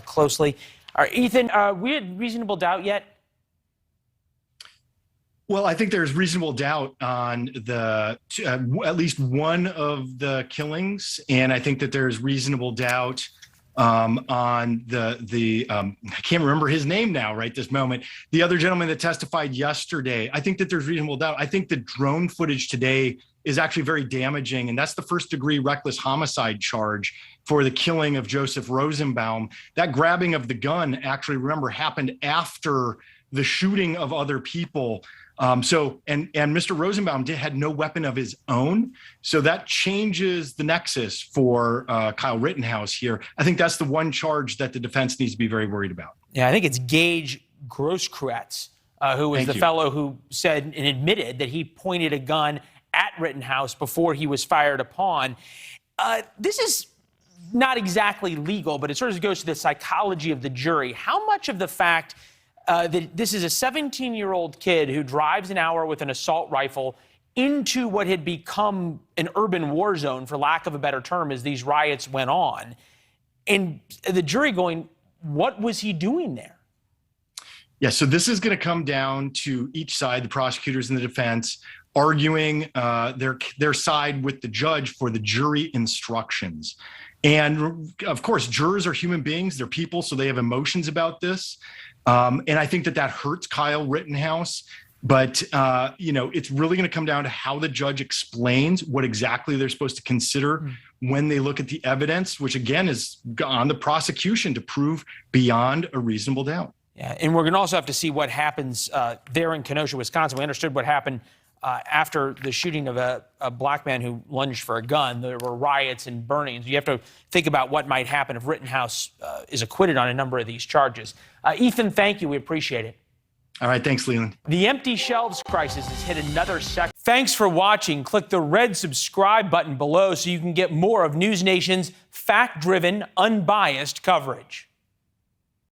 closely. Ethan, we had reasonable doubt yet? Well, I think there's reasonable doubt on at least one of the killings, and I think that there's reasonable doubt on I can't remember his name now right this moment. The other gentleman that testified yesterday, I think that there's reasonable doubt. I think the drone footage today is actually very damaging, and that's the first-degree reckless homicide charge for the killing of Joseph Rosenbaum. That grabbing of the gun, actually, remember, happened after the shooting of other people. And Mr. Rosenbaum had no weapon of his own. So that changes the nexus for Kyle Rittenhouse here. I think that's the one charge that the defense needs to be very worried about. Yeah, I think it's Gage Grosskreutz, who was the fellow who said and admitted that he pointed a gun at Rittenhouse before he was fired upon. This is not exactly legal, but it sort of goes to the psychology of the jury. How much of the fact that this is a 17-year-old kid who drives an hour with an assault rifle into what had become an urban war zone, for lack of a better term, as these riots went on, and the jury going, what was he doing there? Yeah, so this is going to come down to each side, the prosecutors and the defense, arguing their side with the judge for the jury instructions. And of course, jurors are human beings, they're people, so they have emotions about this. And I think that hurts Kyle Rittenhouse. But, it's really going to come down to how the judge explains what exactly they're supposed to consider when they look at the evidence, which, again, is on the prosecution to prove beyond a reasonable doubt. Yeah, and we're going to also have to see what happens there in Kenosha, Wisconsin. We understood what happened after the shooting of a black man who lunged for a gun. There were riots and burnings. You have to think about what might happen if Rittenhouse is acquitted on a number of these charges. Ethan, thank you. We appreciate it. All right. Thanks, Leland. The empty shelves crisis has hit another sector. Thanks for watching. Click the red subscribe button below so you can get more of NewsNation's fact-driven, unbiased coverage.